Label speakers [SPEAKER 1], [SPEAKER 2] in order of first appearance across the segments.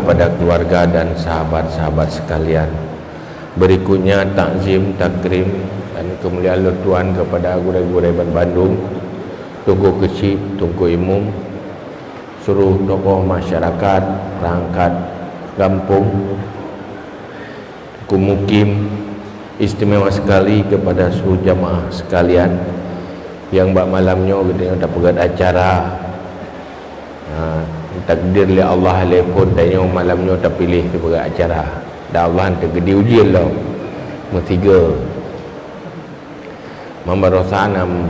[SPEAKER 1] kepada keluarga dan sahabat-sahabat sekalian. Berikutnya takzim, takrim dan kemuliaan lutuan kepada gurai-gurai Bandung, Tunku Kecil, Tunku Imum, seluruh tokoh masyarakat, perangkat kampung, Tunku Mukim, istimewa sekali kepada seluruh jamaah sekalian yang bak malamnya kita dah pegat acara. Takdir li Allah lepon tanya malamnya tak pilih ke pegat acara. Dan Allah hantar gedi ujian lah. Mestiga Membarosanam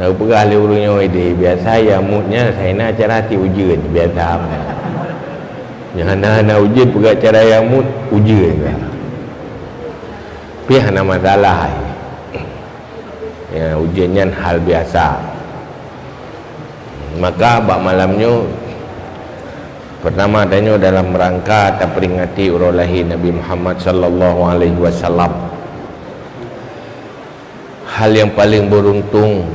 [SPEAKER 1] nak pegah le urungnya ide biasa ya moodnya saya nak acara ti ujian biasa. Jangan nak ujian pegat acara yang mood ujian. Pihak nak masalah. Ya, ujiannya hal biasa. Maka bak malamnya pertama tanya dalam rangka terperingati urang lahir Nabi Muhammad sallallahu alaihi wasallam. Hal yang paling beruntung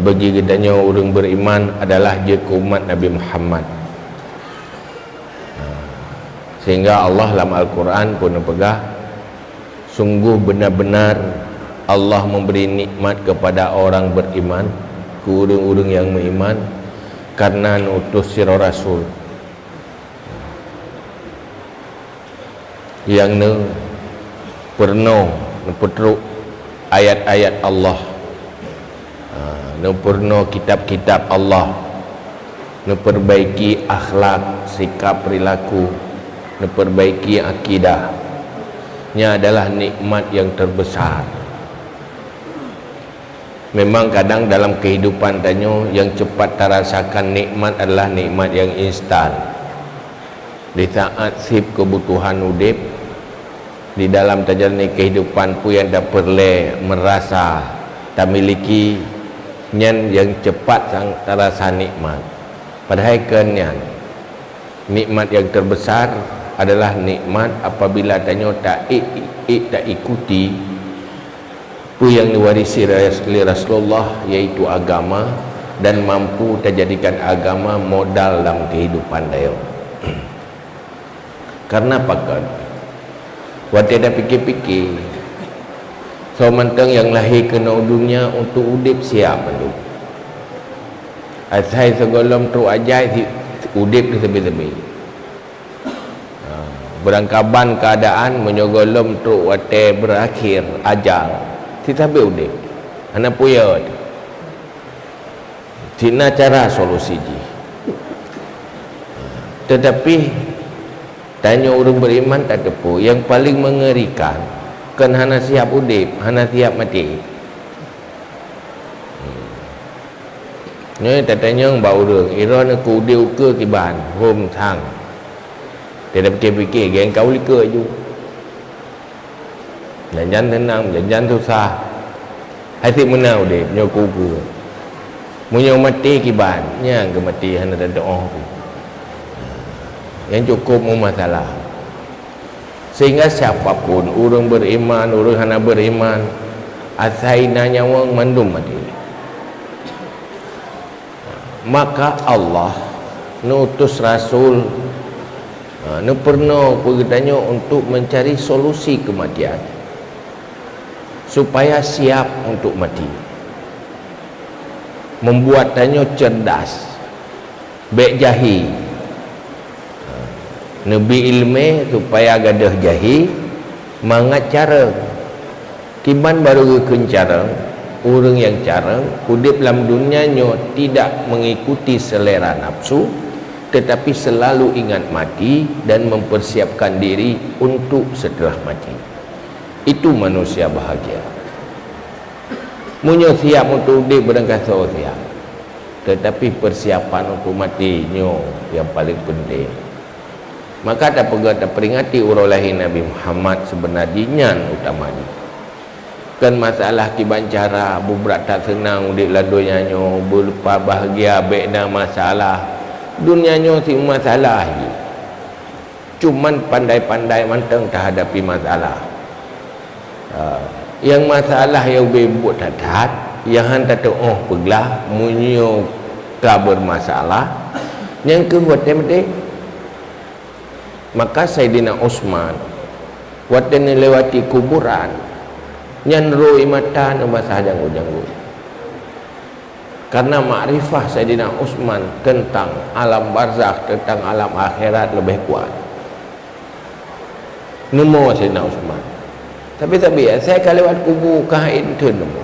[SPEAKER 1] bagi gedanya orang beriman adalah jika umat Nabi Muhammad. Sehingga Allah dalam Al-Quran pun pegah, sungguh benar-benar Allah memberi nikmat kepada orang beriman, ke orang-orang yang beriman, karena nutus sira rasul yang pernah petruk ayat-ayat Allah, pernah kitab-kitab Allah, perbaiki akhlak, sikap perilaku, perbaiki akidahnya adalah nikmat yang terbesar. Memang kadang dalam kehidupan tanya yang cepat terasakan nikmat adalah nikmat yang instan. Di saat sip kebutuhan udip, di dalam tajalani kehidupan pun yang tak perlu merasa tak miliki yang cepat sang terasa nikmat. Padahal kenyan nikmat yang terbesar adalah nikmat apabila tanya tak ikuti yang diwarisi oleh Rasulullah, yaitu agama, dan mampu terjadikan agama modal dalam kehidupan dia. Karena pakat waktu ada fikir-fikir so mentang yang lahir ke dunia untuk udip siap tu asai segolom tu ajai udip di tebi-tebi berangkaban keadaan menyogolom tu waktu berakhir ajal kita udip anak puya tina cara solusi ji. Tetapi tanya orang beriman tak tepu yang paling mengerikan kan hana siap udip, hana siap mati. Ni tanya bau orang ira nak udip ke kiban hom thang dia dah fikir-fikir geng kau lika je jangan tenang, jangan susah. Hati menau deh, nyokuku. Munyo mati kiban, nyang ke mati hana tak doa. Yang cukup mu masalah. Sehingga siapapun orang beriman, orang hana beriman, asaina nyawa mandum mati. Maka Allah nutus Rasul pernah bertanya untuk mencari solusi kematian supaya siap untuk mati, membuatannya cerdas, baik jahi, Nabi ilmu supaya gadah jahi, mangat cara kiban baru kencara orang yang cara hidup dalam dunianya tidak mengikuti selera nafsu, tetapi selalu ingat mati dan mempersiapkan diri untuk setelah mati. Itu manusia bahagia. Munyo siap untuk hidup berangkasa siap, tetapi persiapan untuk matinya yang paling penting. Maka tak pegat peringati urang lahir Nabi Muhammad sebenarnya utamanya kan masalah kiban cara berat tak senang hidup lah dunianya, berlupa bahagia beda masalah dunianya si masalah je. Cuman pandai-pandai manteng tak hadapi masalah. Yang masalah yang berbuat tatat yang hantar doa peglah munyo tak bermasalah yang kedua temde Maka Sayyidina Uthman waktu ni lewati kuburan nyan roi mata nu basah janggu-janggu, karena makrifah Sayyidina Uthman tentang alam barzakh, tentang alam akhirat lebih kuat. Nemu Sayyidina Uthman. Tapi saya kalau lewat kubur kain tu nemu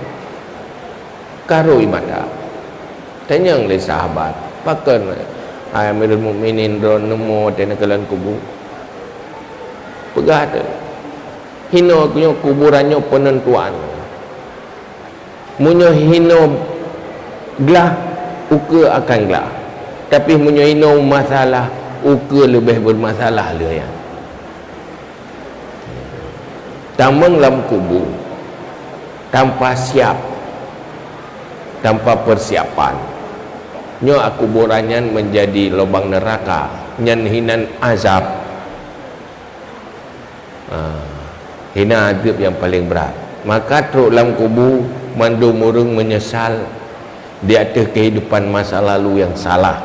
[SPEAKER 1] karoi mata. Tanya oleh sahabat, pakan Amirul Mukminin ron nemu tena kelan kubur. Pegah tu. Hino kunyo kuburannya penentuan. Munyo hino gelah, uka akan gelah. Tapi munyo hino masalah, uka lebih bermasalah dia ya. Tamang dalam kubur tanpa siap, tanpa persiapan, nyo kuburannya menjadi lubang neraka, nyan hinan azab. Hina azab yang paling berat. Maka teruk dalam kubur mandu murung menyesal di atas kehidupan masa lalu yang salah.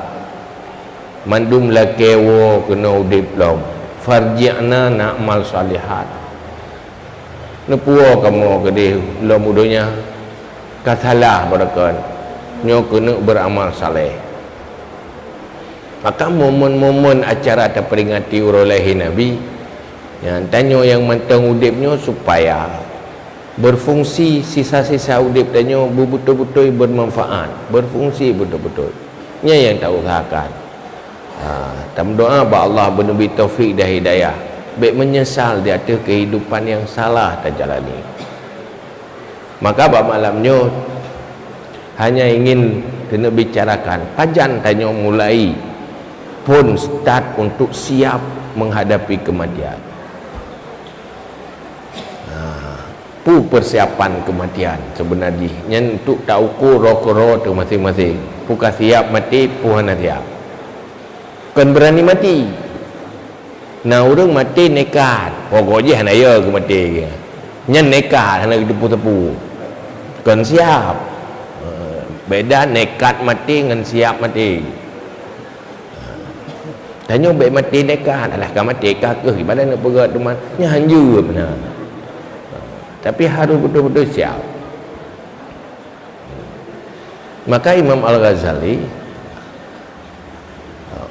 [SPEAKER 1] Mandum lakewo kena udip lom. Farji'na na'mal salihat. Nepuo kamu ke dia lo mudonya katalah berakan nyo kena beramal saleh. Maka momen-momen acara terperingati urolehi Nabi yang tanya yang mentang udipnya supaya berfungsi sisa-sisa udip tanya betul-betul bermanfaat, berfungsi betul-betul. Nya yang tak usahakan. Tam doa ba Allah beri taufik dan hidayah. Baik menyesal di atas kehidupan yang salah terjalani. Maka bab malamnya hanya ingin kena bicarakan pajan tanya mulai pun start untuk siap menghadapi kematian. Pu persiapan kematian sebenarnya yang untuk tak ukur rokoro tu masing-masing. Puka siap mati, puhana siap. Kan berani mati. Nah orang mati nekat. Pokoknya hana ya ke mati. Nyan nekat hana tepu-tepu. Kan siap. Beda nekat mati dengan siap mati. Tanya baik mati nekat. Alah kan mati kakeh. Ibadah nak pegat teman. Nya hanju benar. Tapi harus betul-betul siap. Maka Imam Al-Ghazali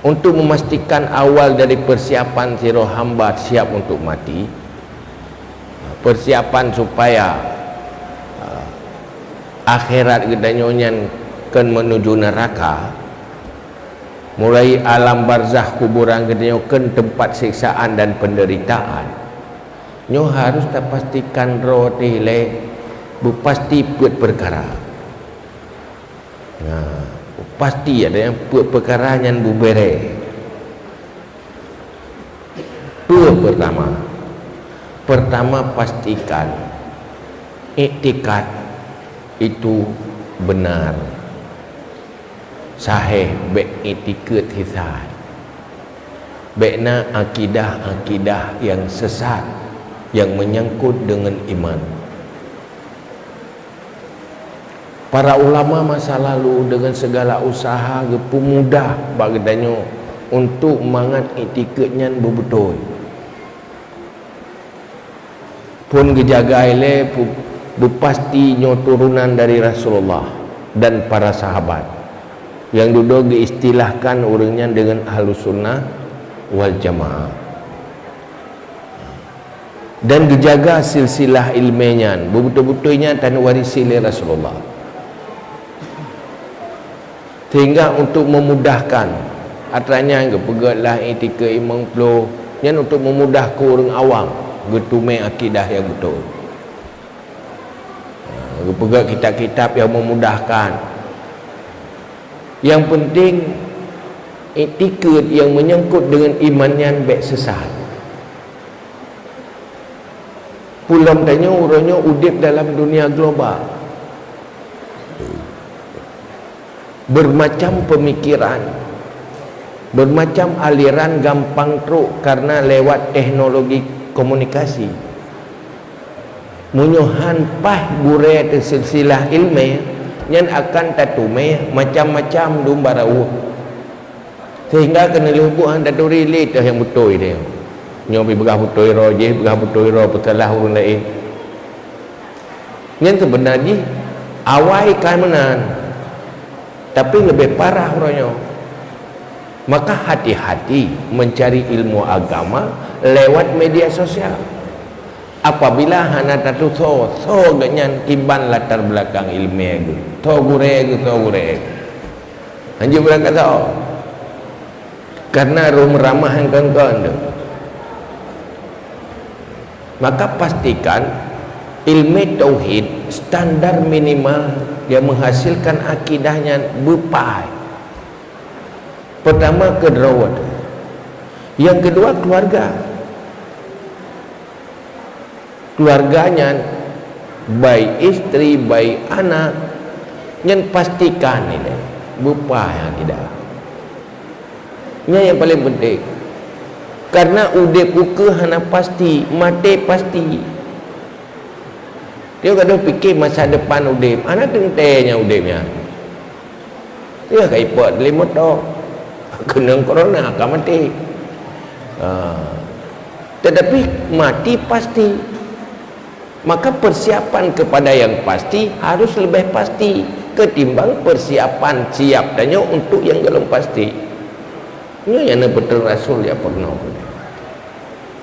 [SPEAKER 1] untuk memastikan awal dari persiapan si roh hamba siap untuk mati, persiapan supaya akhirat gedanyonyan kan menuju neraka, mulai alam barzakh kuburan gedanyonyan tempat siksaan dan penderitaan. Nyo harus terpastikan roh tile berpasti buat perkara. Nah, pasti ada yang buat perkara yang bubere. Dua pertama pastikan iktikad itu benar, sahih, baik iktikad hisad, baikna akidah yang sesat yang menyangkut dengan iman. Para ulama masa lalu dengan segala usaha pemudah bagdanya untuk mangat etiketnya betul. Pun gejaga ile berpasti nyo turunan dari Rasulullah dan para sahabat yang duduk diistilahkan orangnya dengan Ahlus Sunnah wal Jamaah. Dan dijaga silsilah ilmiahnya betul-betulnya dan warisi oleh Rasulullah, sehingga untuk memudahkan atranya pegatlah etika imam plo yang untuk memudahkan orang awam getume akidah yang betul, pegat kitab-kitab yang memudahkan. Yang penting etika yang menyangkut dengan imannya baik sesat. Pulang tanya orangnya udip dalam dunia global, bermacam pemikiran, bermacam aliran gampang teruk karena lewat teknologi komunikasi. Munyuhan pah gure te silsilah ilmu yang akan tatume macam-macam domba rauh, sehingga kena lubuhan daturi lita yang betul dia. nyobi begah putoi ro je begah putoi ro petalah urun lain yang sebenarnya awai kaimanan tapi lebih parah orangnya. Maka hati-hati mencari ilmu agama lewat media sosial. Apabila hana tatu so ganyan tiban latar belakang ilmiah itu to gure anjir bilang kata karena ramah yang kan maka pastikan ilmu tauhid standar minimal yang menghasilkan akidahnya bepai. Pertama kedrawat, yang kedua keluarganya baik istri baik anak yang pastikan ini bepai akidah yang paling penting karena udip uke hana pasti mati pasti. Dia kadang fikir masa depan udip anak tentenya udipnya dia kaipot limut dong kena corona akan mati tetapi mati pasti. Maka persiapan kepada yang pasti harus lebih pasti ketimbang persiapan siap tanya untuk yang belum pasti. Ini yang betul Rasul ya pernah.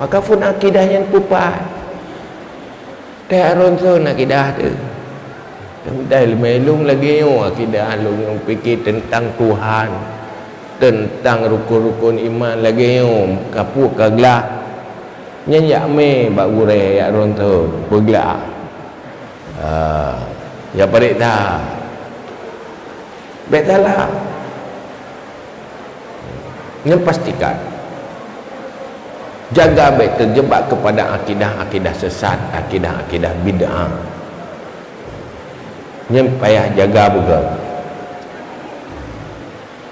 [SPEAKER 1] Maka pun akidah yang pupat tak ronson akidah tu dah melung lagi akidah lu yang fikir tentang Tuhan tentang rukun-rukun iman lagi kapu kaglah nyanyak me bak gure ya ronson bergelak ya parik dah betalah yang pastikan jaga baik terjebak kepada akidah-akidah sesat, akidah-akidah bid'ah. Yang payah jaga juga.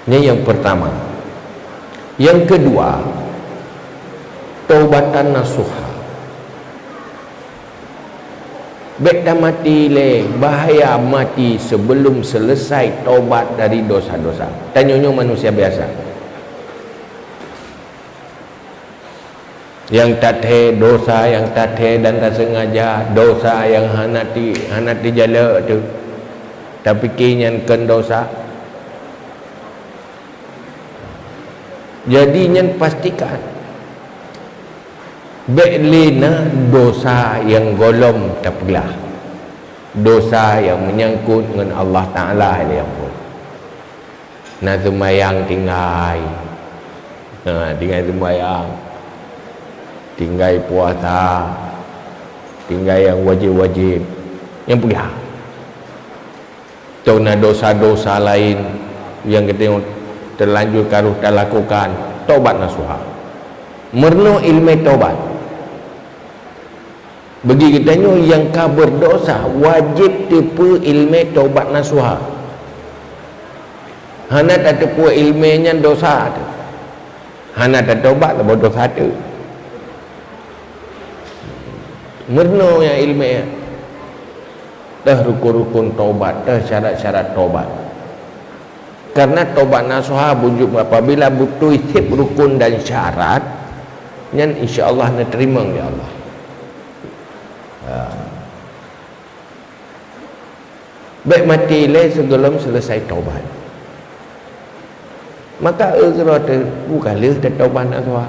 [SPEAKER 1] Ini yang pertama. Yang kedua, taubatan nasuha. Baik dah mati le, bahaya mati sebelum selesai taubat dari dosa-dosa. Tanyanya manusia biasa. Yang tathe dosa yang tathe dan tak sengaja dosa yang hanati jala tu tapi kinyankan dosa jadi nyan pastikan be'lina dosa yang golom terpelah dosa yang menyangkut dengan Allah Ta'ala yang pun na semayang tinggal tinggal semayang tinggal puasa tinggal yang wajib-wajib yang pula tauna dosa-dosa lain yang kita terlanjur karuh tak lakukan taubat nasuha merno ilmu taubat bagi kitanya yang ka berdosa wajib tipu ilmu taubat nasuha hana tak tipu ilmunya dosa hana tak taubat lah dosa tu merno yang ilmiah dah rukun-rukun taubat dah syarat-syarat taubat karena taubat nasuha bujuk apabila butuh isip rukun dan syarat yang insyaAllah nak terima ya Allah baik mati le sebelum selesai taubat maka kerana bukan le taubat nasuha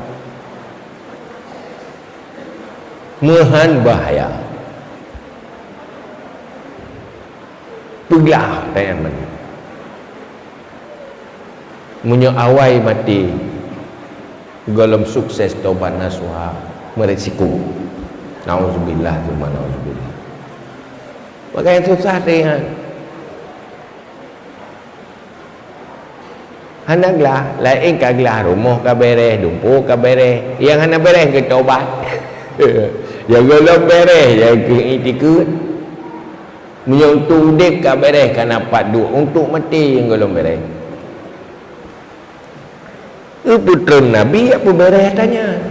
[SPEAKER 1] muhan bahaya peglah tanya mana munyo awai mati golom sukses taubat nasuha meresiko nauzubillah tsumma nauzubillah maka yang susah dengan hanaglah lain kaglah rumah ka beres dumpu ka beres yang hana beres ke taubat yang golong beres yang ikut untuk udip ka beres kan dapat duk untuk mati yang golong beres putra Nabi apa beres tanya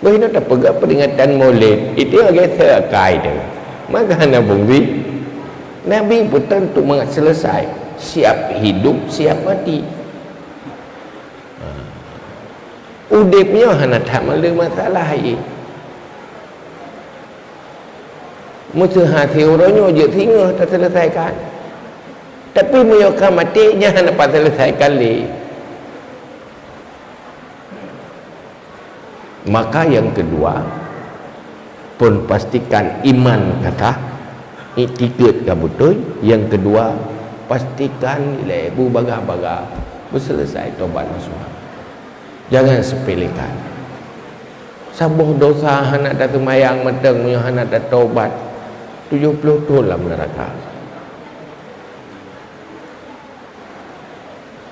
[SPEAKER 1] bahawa tak pegang peringatan maulid itu agak terkai tu maka hana bungsi Nabi putra untuk selesai siap hidup siap mati udipnya hana tak malu masalah ini musuh hati orangnya je tinggal tak selesaikan, tapi mereka matinya hana tak selesaikan li. Maka yang kedua pun pastikan iman kata iktikad ka betul. Yang kedua pastikan lebu baga-baga berselesai tobat nasuha. Jangan sepelekan. Sabuh dosa hana dah semayang meteng punya hana dah tobat 70 tahun dalam neraka.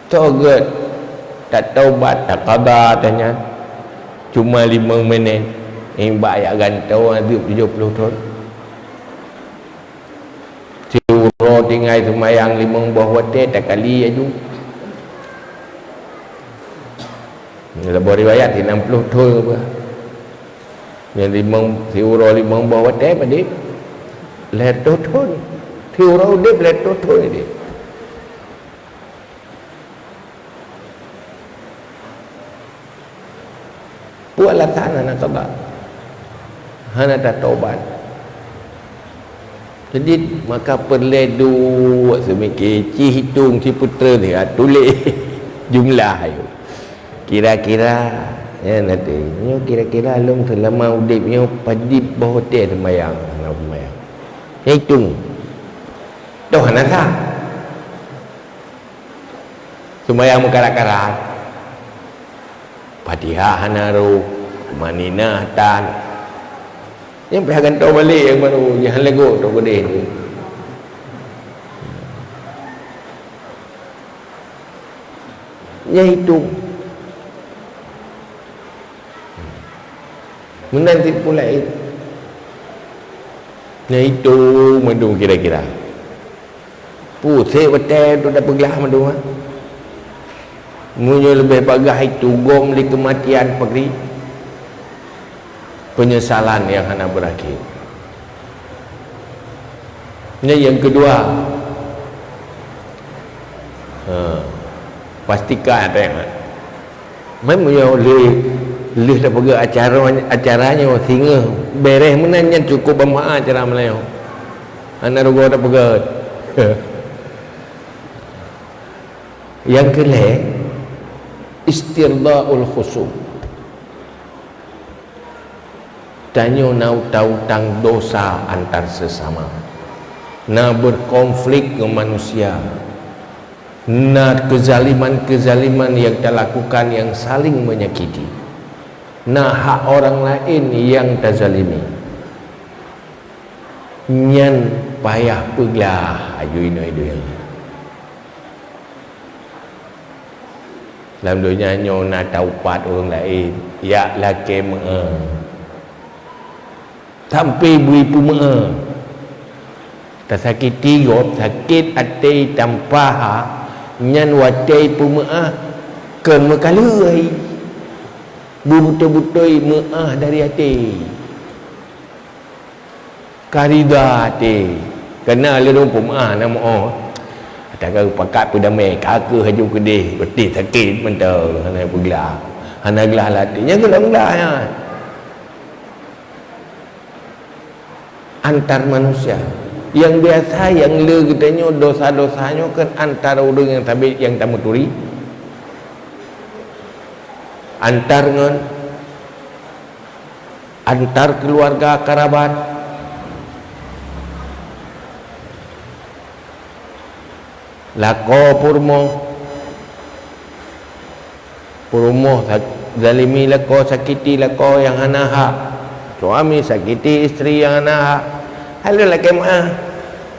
[SPEAKER 1] Toget tak taubat tak qada tanya cuma 5 minit imbak ayat gantau hidup 70 tahun. Tiuro tinggal semayang 5 buah watir tak kali aju. Dalam riwayat 60 tahun apa. Yang 5 tiuro 5 buah watir pada leto tahun. Tiuro dia leto tahun dia. Buatlah tanah nak tobat. Hana dah tobat. Jadi maka perlu semikir hitung si putera dia tulis jumlah ayo. Kira-kira ya nanti nyo kira-kira long selama udipnya padip hotel semayang nak semayang. Hitung. Doh hana sah. Semayang mekarat-karat. Fatihah hanaru manina tan yang pihak tahu balik yang baru jangan lego tu gede ni nya itu menanti pula itu nya itu madu kira-kira pusing betul tu dah pegelah madu ha munyo lebih bagah itu gom li kematian pagi penyesalan yang hana berakhir. Ini yang kedua pastikan tengok memang lih dah pergi acaranya sehingga beres menanya cukup bermaaf acara Melayu hana rugo dah pergi. Yang kelih istirdaul khusum. Tanyo nau tahu tang dosa antar sesama. Na berkonflik dengan manusia. Na kezaliman-kezaliman yang dilakukan yang saling menyakiti. Na hak orang lain yang terzalimi. Nyan payah peglah ayu ino itu yang dalam dunia nyo nak taubat orang lain ya laki sampai bui puma tak sakiti gop sakit hati tanpa ha nyan watai puma ken mekalai betul-betul maah dari hati karida hati kena lelong puma nama oh takkan pakat pudamai kakak haju kedih betul sakit mentah hana peglah hana gelah latihnya gelah ya antar manusia yang biasa yang le katanya dosa-dosanya kan antara orang yang tabik yang tamu turi antar dengan antar keluarga kerabat lako purmo zalimi lako sakiti lako yang hana hak suami sakiti isteri yang hana hak halo laki maah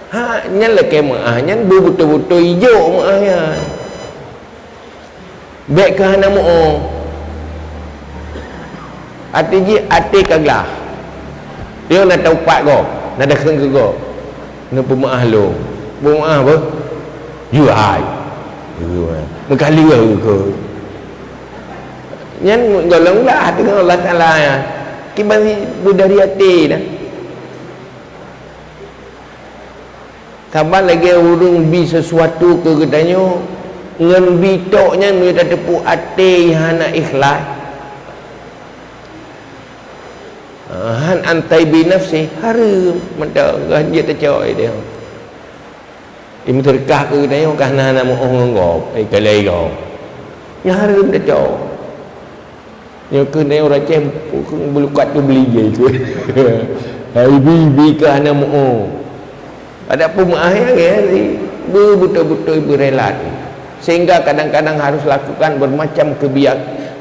[SPEAKER 1] hak nyan laki maah nyan betul-betul hijau maahnya baik ke hana mu'o hati ji hati kaglah dia nak tahu pak go nak dakang ke go nak pemaah lo pemaah apa you hai mengkali ke nyan golonglah dengan Allah Taala ya kibani budari hati dah kabar lagi urung bi sesuatu ke katanya ngan bi toknya dia tepuk hati hana ikhlas han antai bi nafsi harum menda ganja tercoy dia im terkah ke dia kana nama orang ngop ai kalai go ya harum tercoy ya ke dia orang cem belukat tu beli je tu ai bi kana mo ada pemaah yang betul-betul berrelat sehingga kadang-kadang harus lakukan bermacam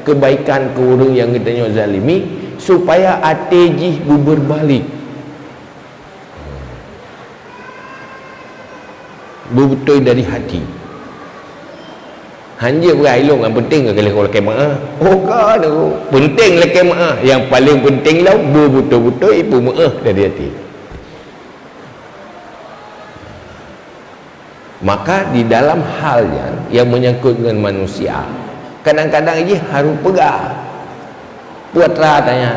[SPEAKER 1] kebaikan ke orang yang kita zalimi supaya atejih berbalik betul dari hati hanya berailung yang penting kalau kemaah kan penting lah kemaah yang paling penting lah betul-betul ibu maah dari hati. Maka di dalam hal yang menyangkut dengan manusia kadang-kadang je harus pegang putra tanya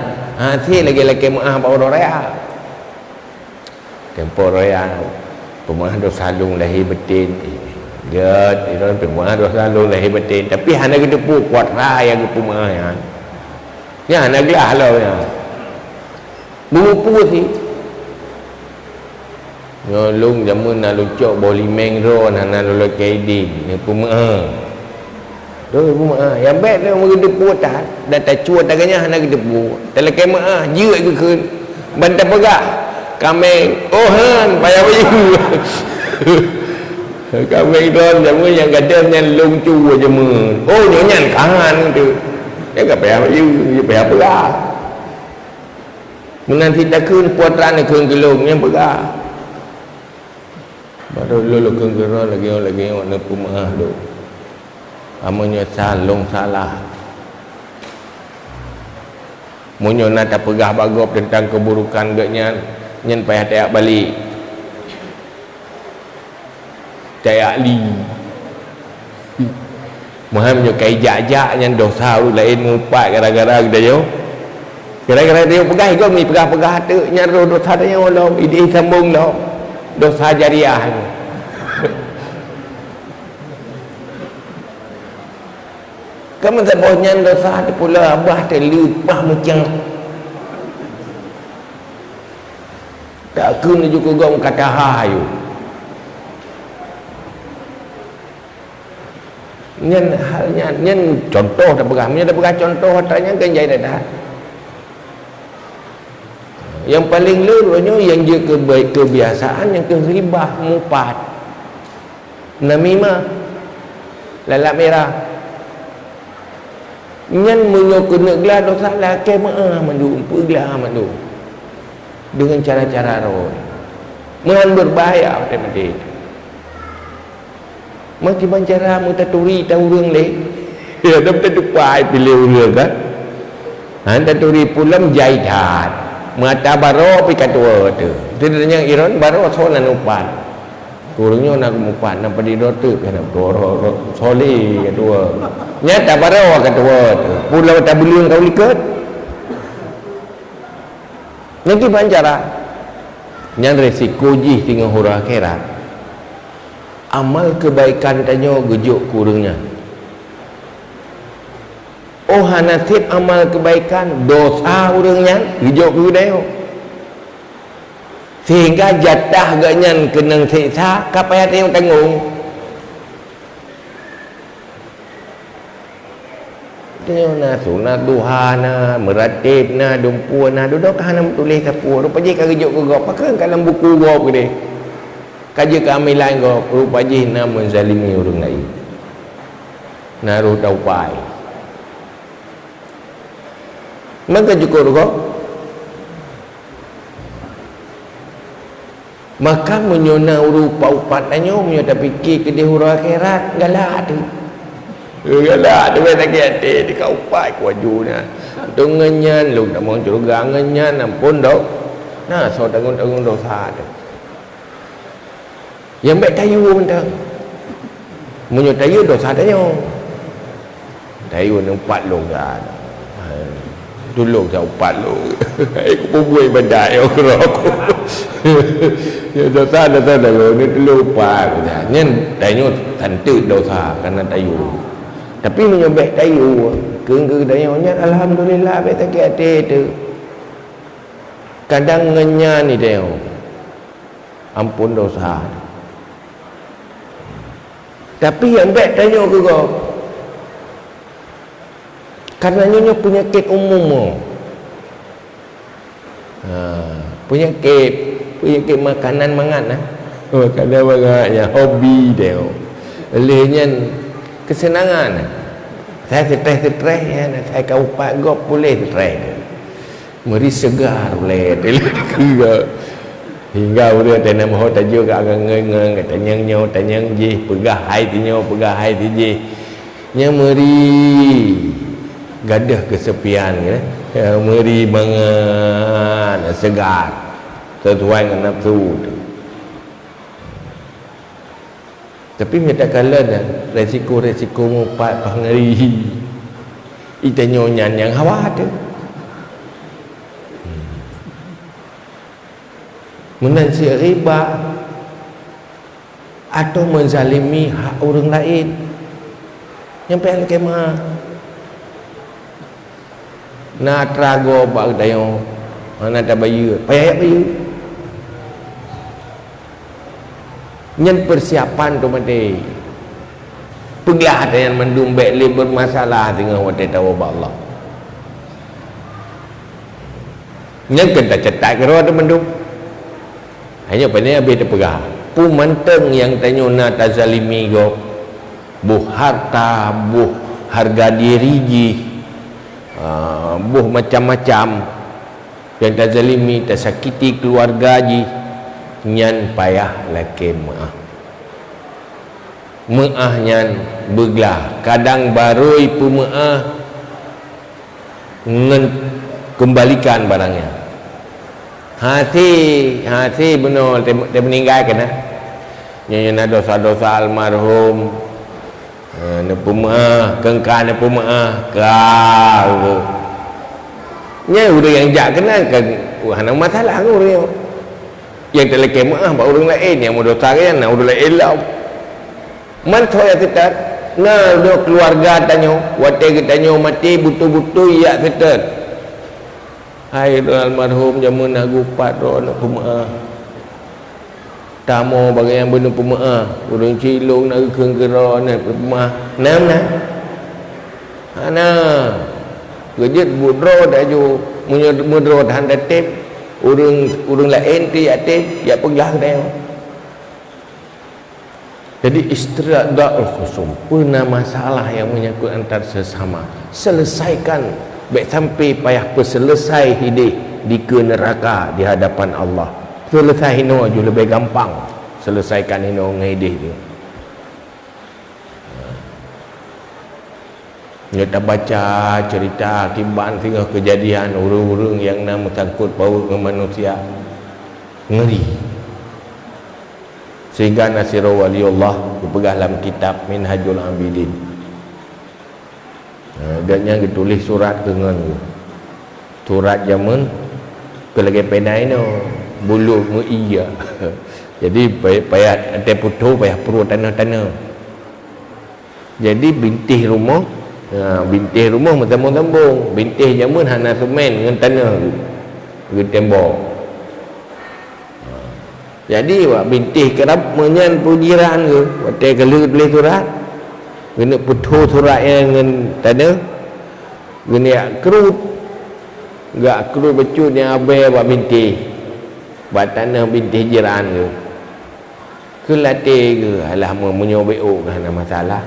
[SPEAKER 1] si lagi-lagi maaf bawa raya tempoh raya pemaah dosa salung lahir betin get itu pemaah dosa salung lahir betin tapi hanya kita pun putra yang pemaah ya hanya gelah lah ya mengupu sih nyolong jamun nak lucok boli mengro nak lolo kaidi ni pemaah tu pemaah yang baik dia mengede putar dan tak cuat taganya nak gede pu dalam kemaah jeuk ke bantai pegah kami han payah bayu kami don jamun yang gadam yang long cu jamun nyanyan kahan tu dia tak payah bayu dia payah pegah menanti takun putra ni keun gelung yang pegah baru lu kenggerah lagi nak pemaah tu amanya salong salah munyo nak tak pegah bagop tentang keburukan gaknya nyen payah tayak balik tayak li muhamnya kai jak-jak nyen dosa lain ngupat gara-gara kita yo gara-gara dia pegah ikut ni pegah-pegah tu nyen dosa dia Allah ide sambung dah dosa jariah kamu tak boleh dosa tu pula abah terlupa macam tak kena juga kau kata hayu nyen halnya nyen contoh tak berah contoh hatanya kan jadi dah yang paling lurunya yang dia kebiasaan yang keribah mupat namimah lalak merah nyen menyokuna gelar dosa lah kemaah mandu gelar mandu dengan cara-cara roh mengan berbahaya teman-teman macam cara mutaturi tahu orang leh ya dah tertupai pilih orang kan taturi pulam jaitan mata baro pi katua tu tidaknya iron baro solan upan kurangnya nak upan nak padi dotu kan doro soli katua nyata baro katua tu pulau tabulun kau likat nanti pancara yang resiko jih tinggal hura akhirat amal kebaikan tanya gejuk kurangnya nasib amal kebaikan dosa orangnya hidup budaya sehingga jatah ganyan kena siksa kapaya dia tanggung dia na sunat duha na meratib na dumpu na duduk kana tulis sapu rupaji ka hidup ke pakai dalam buku gop gede kaji kami lain gop rupaji na menzalimi orang lain naruh taupai maka cukup kok maka menyona rupa upatannya punya tak fikir ke dia huruf akhirat galak tu tak kira di kau upat kuajunya tu ngenyan lu tak mau juga ngenyan ampun dok nah so tanggung dosa tu yang baik tayu mentang menyona tayu dosa tanya tayu nampak lu kan dulu saya upat lu aku pun buat ibadat ya aku ya dosa lu ni dulu upat nyen tayu tentu dosa karena tayu tapi menyobek tayu ke dayanya alhamdulillah baik tak hati tu kadang ngenya ni dia ampun dosa. Tapi yang baik tanya ke kau, karena nyonya penyakit umum penyakit makanan mangan makanan mangannya hobi dia olehnya kesenangan. Saya stres ya, saya kau pak gop boleh stres meri segar boleh hingga udah tanam ho tajuk agak ngeng tanyang je pegah hai je nya meri gadah kesepian ya meri banget segar sesuai dengan nafsu tu. Tapi minta kala resiko mumpat pangari itanya nyan yang hawa tu menansi riba atau menzalimi hak orang lain yang paling kemah na trago bak dayo mana ada bayu payah bayu nyen persiapan tu mati pegah ada yang mendumbek le bermasalah dengan wate tahu Allah nyen kena cetak kero ada mendum hanya pandai habis dia pegah pu manteng yang tanya na tazalimi go buh harta buh harga diri ji buh macam-macam yang tazalimi tersakiti keluarga ji nyan payah laki maah nyan beglah kadang baru ipu maah kembalikan barangnya hati benar dia meninggalkan nyan dosa-dosa almarhum nepu maah kengkan nepu maah kau nya udah yang jak kenal kan hana masalah orang yang telah kemah bak orang lain yang dosa kan orang lain lah man thoya kita na do keluarga tanyo wate kita tanyo mati butu-butu ya kita hai almarhum jamun nagu pat ro nak pemaah tamo bagi yang benar pemaah urang cilung nak keung kero nak pemaah nam na ana gejit budro daju mudro han datep urang lain tu ya pegah dia. Jadi istirahatul khusum pernah masalah yang menyangkut antar sesama selesaikan baik sampai payah selesai hidup di ke neraka di hadapan Allah selesai hino je lebih gampang selesaikan hino ngidih dia. Kita baca cerita akibat tinggal kejadian urung-urung yang nama sangkut paut dengan manusia ngeri sehingga Nasirul Waliullah dipegang dalam kitab Minhajul Abidin dan yang ditulis surat dengan surat zaman kelagi penai no bulu mu'iyya jadi payah ada putu payah perlu tanah-tanah jadi bintih rumah bintih rumah mentambung-tambung bintih jamun hana semen dengan tanah ke tembok jadi wak bintih kerap menyan pujiran ke waktu kalau tulis surat kena putus surat yang dengan tanah kena kerut enggak kerut becut yang abai wak bintih buat tanah bintih jiran ke kelatih ke alah menyobek ke hana masalah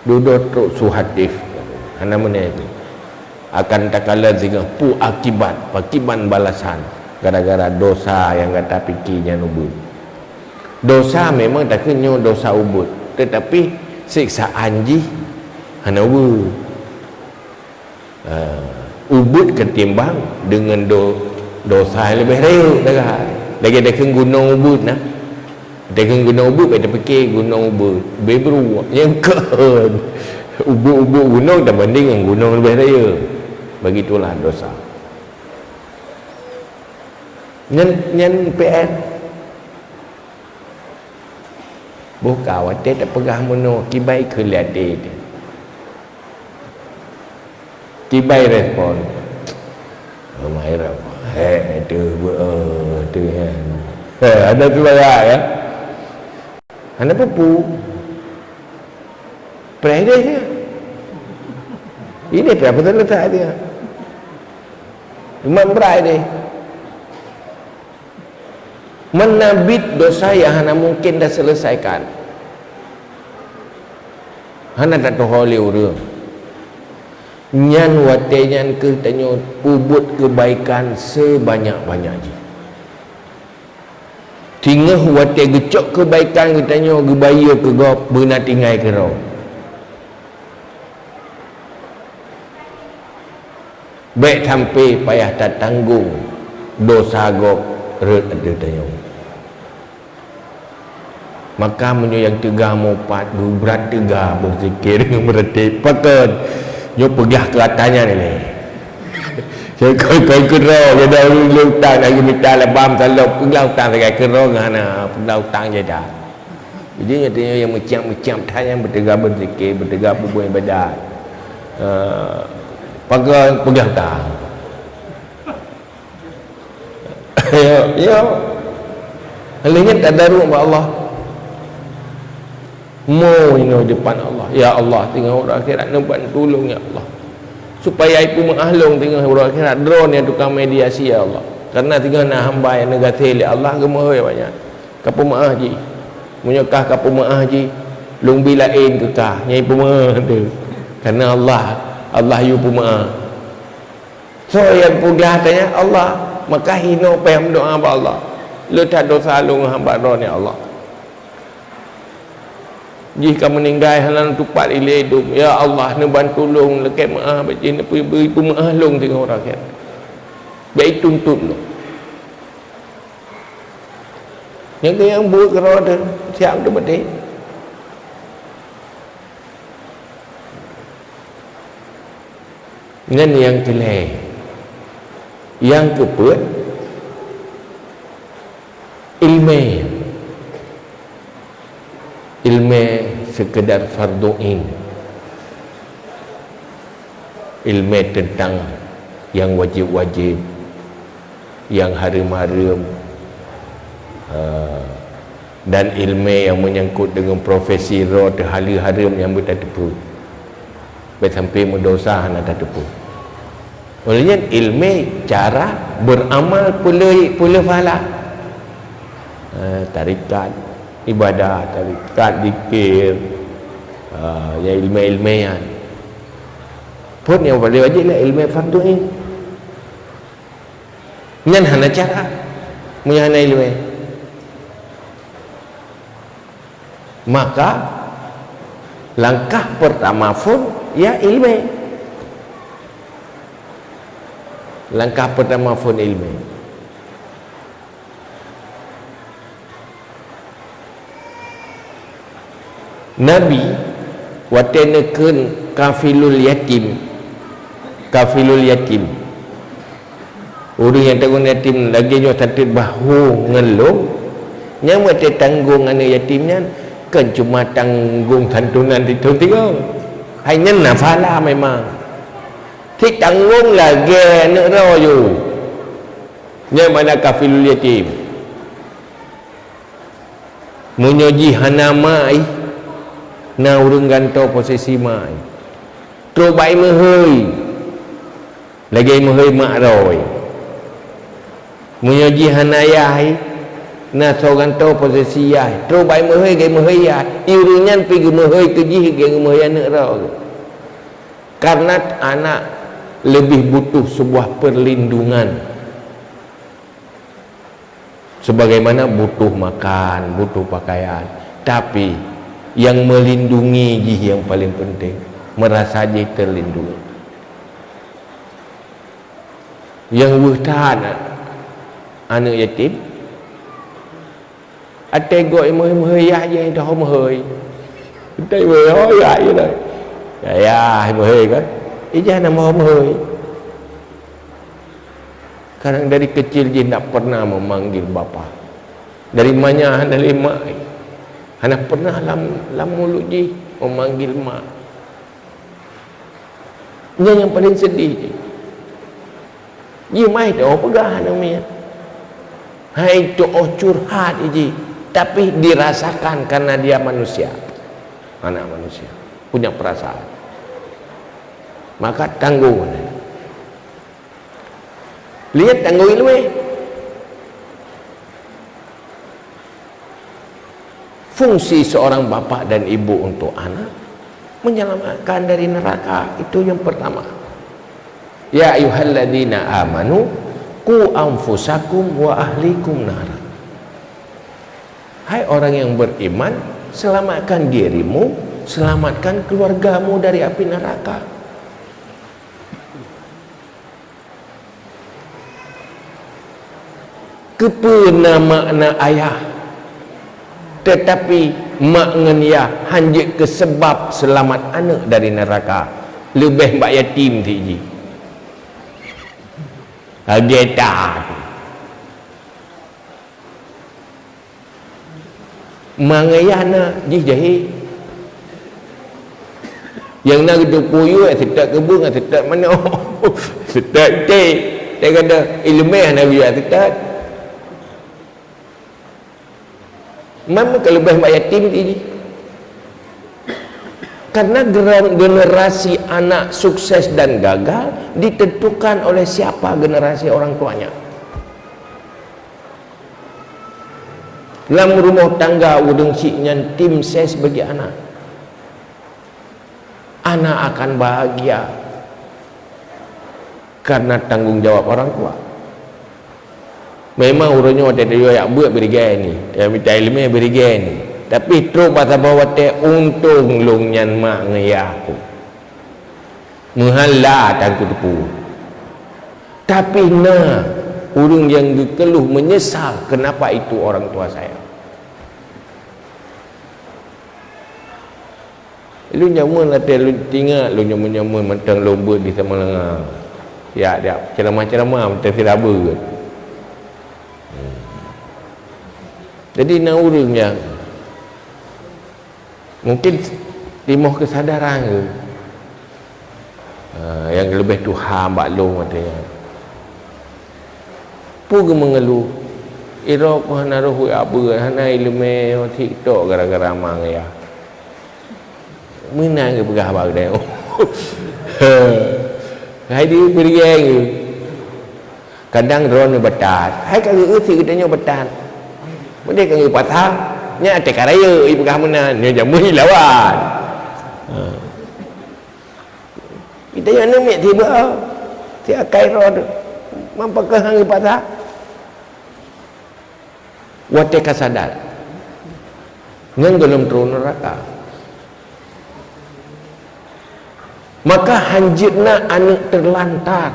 [SPEAKER 1] duduk suhatif hana mana itu akan takala zingah pu akibat balasan gara-gara dosa yang kata fikirnya ubud dosa memang tak kena dosa ubud tetapi siksaan ji hana ubud ketimbang dengan dosa yang lebih real lagi ada gunung ubud nah dengan gunung ubud kita fikir gunung ubud beberu yang ke ubud gunung tak banding dengan gunung lebih raya begitulah dosa nyen PN buka wate tak pegah mono kibai ke liate kibai respon mai ra tu tu kan. Ada tu lah ya. Anda pupu. Pride dia. Ini apa betul letak dia. Imam pride dia. Menabit dosa yang hana mungkin dah selesaikan. Hana tak tahu oleh orang. Nyan wate nyan ke tanya ubut kebaikan sebanyak-banyaknya. Tingah wate gecok kebaikan kita tanya gebaya ke gop benar tinggai ke rau. Baik sampai payah tak tanggung dosa gop red ada tanya. Maka menyo yang tegah mopat berat tegah berzikir dengan meretip pakat yo pegah ke atasnya ni. Saya kau kerau je dah hutang lagi minta lebam kalau pelau hutang segai kerau ngana pelau hutang je dah. Jadi nyatanya yang macam-macam tanya bertegak berzikir, bertegak berbuat ibadat. Pakai pegah hutang. Yo. Alihnya tadarruk kepada Allah. Mau ini depan Allah. Ya Allah, tengok orang akhirat nampak tolong ya Allah. Supaya ibu mengahlung tengok orang akhirat drone yang tukang mediasi ya Allah. Karena tengok nak hamba yang negara ya Allah gemoy banyak. Kapu maah ji. Menyokah kapu maah ji. Lung bilain ke kah nyai pemaah tu. Karena Allah yu pemaah. So yang pugah tanya Allah, maka hino payah doa kepada Allah. Lu tak dosa lu hamba drone ya Allah. Jika meninggal halang tupat ilai hidup ya Allah ni bantu tolong lekat maaf baca ni beri pemaah long tengok orang kan baik tuntut lo yang buat kerana ada siap tu betul dengan yang kelih yang keput ilmu sekedar fardu'in, ilmu tentang yang wajib-wajib, yang haram-haram, dan ilmu yang menyangkut dengan profesi roh terhalu haram yang bertatupu sampai mendosa nak tatupu. Olehnya ilmu cara beramal pula pahala, tarikat ibadah, tarikat zikir, ya ilmu-ilmian pun yang paling wajib lah ilmu fardu'in. Nyan hana cara menyana ilmu, maka langkah pertama pun ya ilmu. Langkah pertama pun ilmu. Nabi watenekeun kafilul yatim orang yang tanggung yatim lagi nyo tatit bahu ngeluh yang wate tanggung anak yatimnya kan cuma tanggung santunan itu tiga hanya nafala memang ti tanggung lagi anak royo yang mana kafilul yatim munyoji hanamai na urang gantau posisi mai tro bai mehoi lagi mehoi mak roi munyoji hanayai na so gantau posisi yai tro bai mehoi gai mehoi yai irunyan pi mehoi keji gai mehoi anak roi karena anak lebih butuh sebuah perlindungan sebagaimana butuh makan, butuh pakaian, tapi yang melindungi yang paling penting merasa dia terlindungi. Yang bertahan anak yatim ada goi mehoi je dah mehoi kita mehoi je dah ya mehoi kan jangan mau mehoi kadang dari kecil dia tak pernah memanggil bapa dari mana dari mak anak pernah lam mulut je memanggil mak. Yang paling sedih je. Ji mai tu pegah namanya. Hai tu curhat ji, tapi dirasakan karena dia manusia. Anak manusia punya perasaan. Maka tangguh. Lihat tangguh ilmu. Fungsi seorang bapa dan ibu untuk anak menyelamatkan dari neraka, itu yang pertama. Ya ayyuhalladzina amanu qu anfusakum wa ahlikum nar. Hai orang yang beriman, selamatkan dirimu, selamatkan keluargamu dari api neraka. Kepena makna ayah, tetapi maknanya hanya ke sebab selamat anak dari neraka. Lebih mbak yatim tiji ageta mangayana jijahi yang nak tu puyu setak kebun setak mana setak teh dia kata ilmu nak biar setak mana kelebih mbak yatim tiji. Karena generasi anak sukses dan gagal ditentukan oleh siapa generasi orang tuanya. Dalam rumah tangga udeng ciknya tim ses bagi anak. Anak akan bahagia karena tanggung jawab orang tua. Memang urutnya ada yang buat berigai ni, yang minta ilmu berigai ni. Tapi terus bahasa bawah teh untung lungnya mak ngayahku menghala tangku tepu. Tapi orang yang dikeluh menyesal kenapa itu orang tua saya. Lu nyamun lah teh, lu tinggal lu nyamun mentang lomba di sama lengan. Ya dia ceramah-ceramah mentang siraba ke. Jadi orang yang mungkin timuh kesadaran ke yang lebih Tuhan baklong katanya pu ke mengeluh ira ko hana roh apa hana ilmu TikTok gara-gara mang ya menang ke pegah bag dia hai dia beriang kadang ron betat hai kalau usi katanya betat dia kan patah nya cek raya ibu kamunan nya jamu lawan kita yang nemik tiba si akai rod mampakah hang patah wate kasadar ngan dalam turun neraka. Maka hanjitna anak terlantar.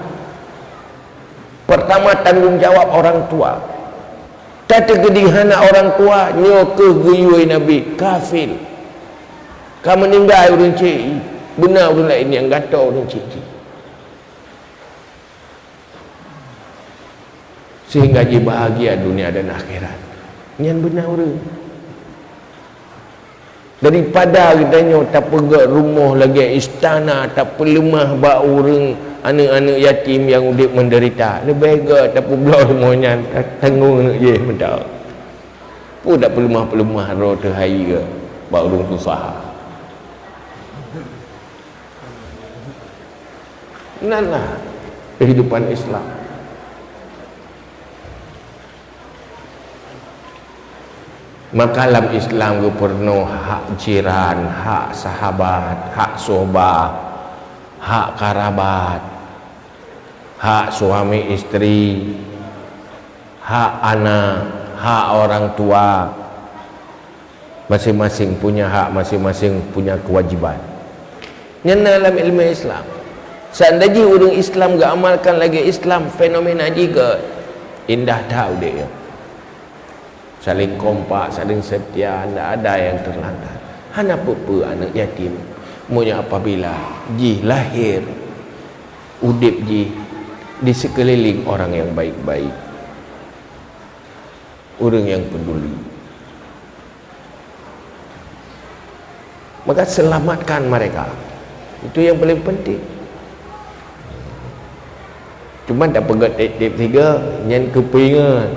[SPEAKER 1] Pertama tanggung jawab orang tua. Tata gedihana orang tua nyoke guyui Nabi kafir. Kamu meninggal orang cik. Benar orang lain yang gatal orang cik. Sehingga dia bahagia dunia dan akhirat. Yang benar orang. Daripada katanya tak pegak rumah lagi istana tak pelemah bak orang anak-anak yatim yang udik menderita lebih baik tak pula rumahnya tanggung anak je mendak pun tak pelemah-pelemah roh terhai ke bak orang susah nah kehidupan Islam. Maka dalam Islam itu penuh hak jiran, hak sahabat, hak sohbah, hak karabat, hak suami istri, hak anak, hak orang tua. Masing-masing punya hak, masing-masing punya kewajiban. Ini dalam ilmu Islam. Seandainya orang Islam gak amalkan lagi Islam, fenomena juga indah tahu dia. Saling kompak, saling setia, tidak ada yang terlantar. Hanya apa-apa anak yatim punya apabila ji lahir udip ji di sekeliling orang yang baik-baik, orang yang peduli, maka selamatkan mereka. Itu yang paling penting. Cuma tak pegat tip tiga nyen kepingan.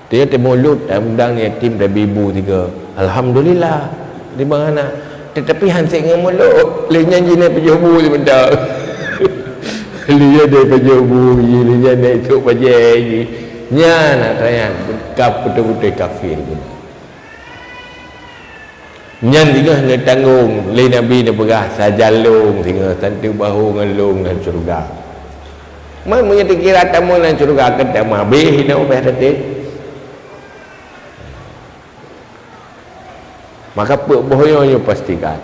[SPEAKER 1] Dia mulut dan undang ni tim dan ibu tiga. Alhamdulillah. Di mana? Tetapi hansik dengan mulut. Lenyan je naik pejabu je benda. Lenyan naik pejabu je. Lenyan naik cuk pajai je. Nyan nak tanya. Betul-betul kafir pun. Nyan tiga nak tanggung. Lei Nabi dia berah. Sajalung tiga. Tantu bahu ngelung dan surga. Mana punya kira tamu dan surga. Ketama. Habis nak ubah ratit. Maka bohongnya pastikan.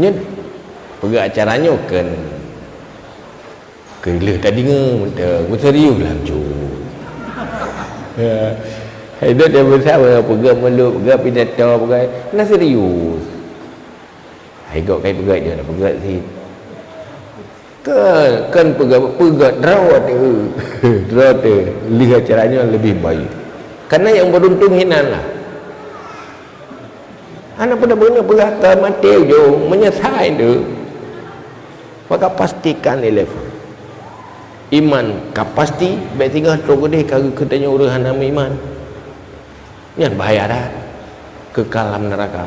[SPEAKER 1] Nyet pergi acaranya kan kela tadi ngah serius lah cu. Itu dia bersama pergi meluk pergi pidato pergi nak serius. Ikut kai pergi dia nak pergi si. Kan pergi draw tu. Draw tu lihat acaranya lebih baik. Karena yang beruntung hinan lah. Anak benar-benar berkata mati je menyesal tu. Maka pastikan level iman kapasti baik tinggal stroke deh kalau katanya urusan nama iman. Yang bahaya dah kekal dalam neraka.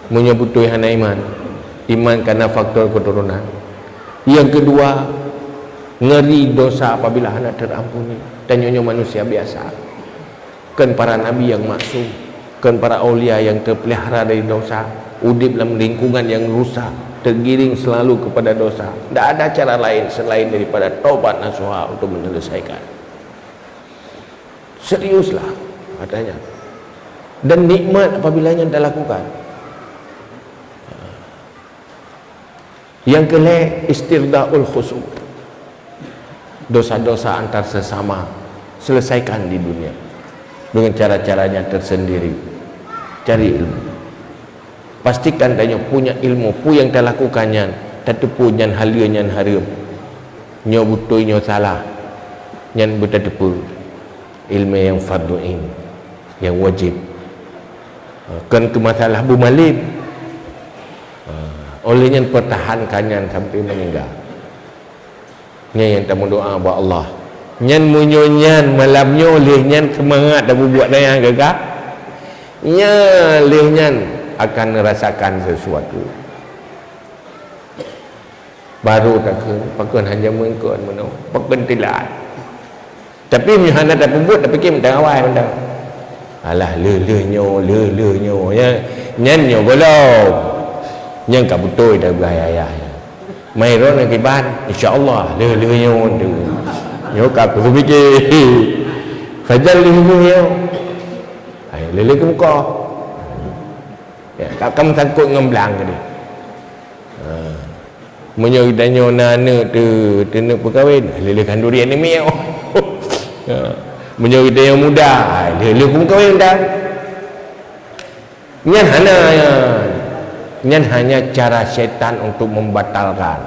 [SPEAKER 1] Menyebutui hana iman. Iman karena faktor keturunan. Yang kedua, ngeri dosa apabila anak terampuni. Dan nyonya manusia biasa. Kan para nabi yang maksum, kan para aulia yang terpelihara dari dosa, udip dalam lingkungan yang rusak, tergiring selalu kepada dosa. Tidak ada cara lain selain daripada taubat nasuha untuk menyelesaikan. Seriuslah katanya. Dan nikmat apabila yang anda lakukan. Yang kelima, istirdaul khusuk. Dosa-dosa antar sesama selesaikan di dunia dengan cara-caranya tersendiri. Cari ilmu, pastikan dia punya ilmu pu yang dia lakukannya tapi punya halia nyan haram nyo betul nyo salah nyan betul ilmu yang fardu ain yang wajib. Kan ke masalah bu malib olehnya pertahankannya sampai meninggal. Nyan yang tamu doa buat Allah. Nyan munyonyan malamnya oleh nyan semangat dah buat daya gagah. Nyan leh nyan akan merasakan sesuatu. Baru tak ke pakun hanya mengkon meno. Pakun tilat. Tapi mihana dah buat dah fikir mentang awal mentang. Alah le nyo nyan nyo golong. Nyan ka betul dah gaya. Mai ron akibat insya-Allah le nyo tu. Nyo ka aku fikir. Fajal le nyo. Ai le ke muka. Ya, kamu takut ngemblang ke dia. Menyo danyo nana tu nak berkahwin, le kanduri ni meo. Menyo dia yang muda, le pun kahwin dah. Nyan hanya cara syaitan untuk membatalkan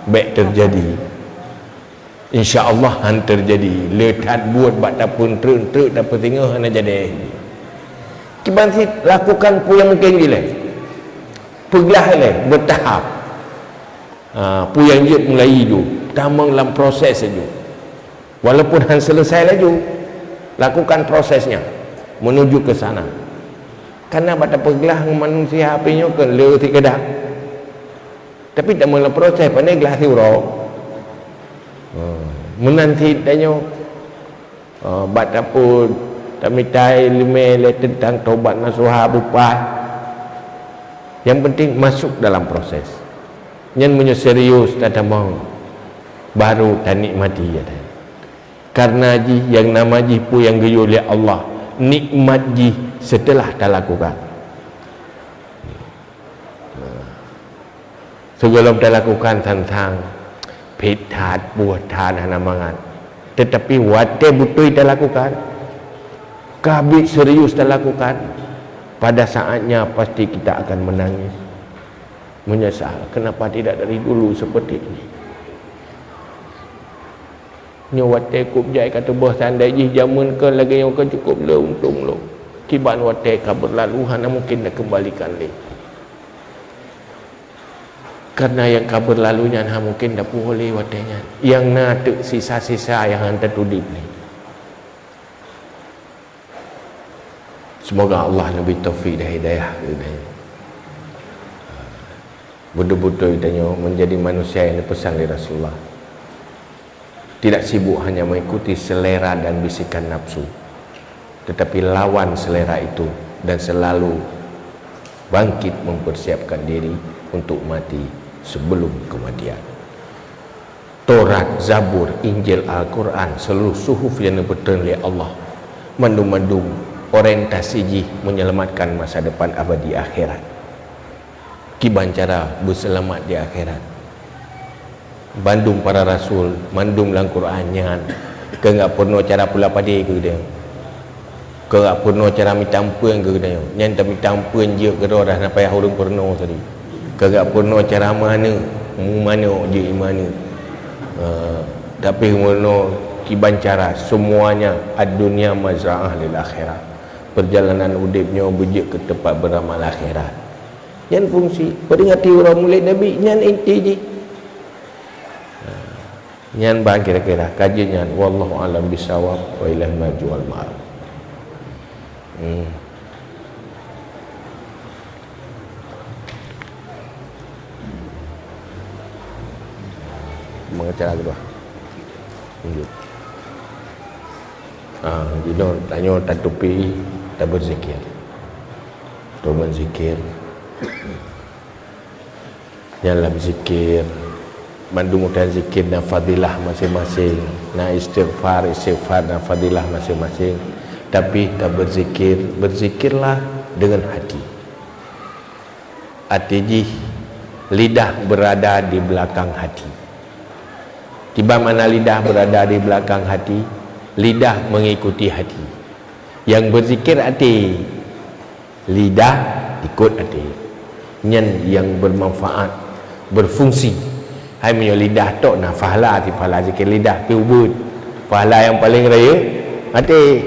[SPEAKER 1] baik terjadi. InsyaAllah han terjadi. Letat buat bak pun truk dapat tengok hana jadi. Kiban si lakukan pu yang mungkin gila. Pergilah le bertahap. Pu yang dia mulai hidup, tamang dalam proses saja. Walaupun han selesai laju, lakukan prosesnya menuju ke sana. Karena pada pergilah manusia apinya ke le tikedah. Tapi tak mula proses pandai gelah siurau. Menanti danyo bata pun tamitai limele tentang taubat nasuha bupat. Yang penting masuk dalam proses. Yang punya serius tak mau baru tak nikmati ya. Karena ji yang nama ji pu yang geyu oleh Allah, nikmat ji setelah dah lakukan. Sebelum dah lakukan tentang pithat buat than hanamangan, tetapi wate betul dah lakukan, kabit serius dah lakukan, pada saatnya pasti kita akan menangis, menyesal kenapa tidak dari dulu seperti ini. Nyawate kup jai kata boh tandai ji jamun ke lagi yang ke cukup le untung lo. Kiban wate ka berlalu hana mungkin nak kembalikan le. Karena yang kabur lalunya mungkin dah boleh watanya. Yang nak sisa-sisa yang hantar tudip ni. Semoga Allah lebih taufik dan hidayah kepadanya. Betul-betul ditanya menjadi manusia yang dipesan oleh Rasulullah. Tidak sibuk hanya mengikuti selera dan bisikan nafsu, tetapi lawan selera itu dan selalu bangkit mempersiapkan diri untuk mati sebelum kematian. Taurat, Zabur, Injil, Al-Quran, seluruh suhuf yang diberikan oleh Allah mandu-mandu orientasi jih menyelamatkan masa depan abadi akhirat. Kiban cara berselamat di akhirat. Bandung para rasul, mandung dalam Quran nyan. Ke enggak pernah cara pula padi ke dia. Ke enggak pernah cara mitampuan ke dia. Nyan tak mitampuan je ke dah nak payah urang pernah tadi. Ke enggak pernah cara mana je mana. Tapi mana kiban cara semuanya ad-dunya mazra'ah lil akhirah. Perjalanan udipnya berjek ke tempat beramal akhirat. Yang fungsi peringati orang mulia Nabi nyan inti je. Nyan bang kira-kira kaji nyan wallahu alam bisawab wa ilal maju wal ma'al. Mengacara kedua. Lanjut. Jadi tanya tak tupi tak berzikir. Tu berzikir. Janganlah berzikir. Mandung dan zikir dan fadilah masing-masing. Nah istighfar dan fadilah masing-masing. Tapi tak berzikir, berzikirlah dengan hati. Hati lidah berada di belakang hati. Tiba mana lidah berada di belakang hati, lidah mengikuti hati. Yang berzikir hati, lidah ikut hati. Nyan yang bermanfaat, berfungsi. Hai punya lidah tok nah fahala ti fahala zikir lidah pi ubud. Fahala yang paling raya hati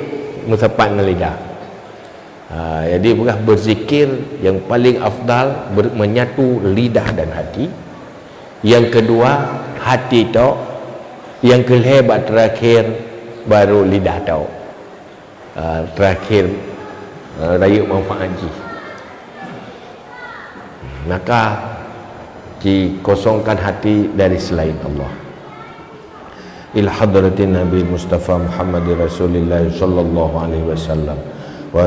[SPEAKER 1] musapat na lidah. Jadi bukan berzikir yang paling afdal menyatu lidah dan hati. Yang kedua hati tok. Yang kehebat terakhir baru lidah tok. Terakhir raya manfaat ji. Maka kosongkan hati dari selain Allah. Ila hadratin Nabi Mustafa Muhammad Rasulullah sallallahu alaihi wasallam.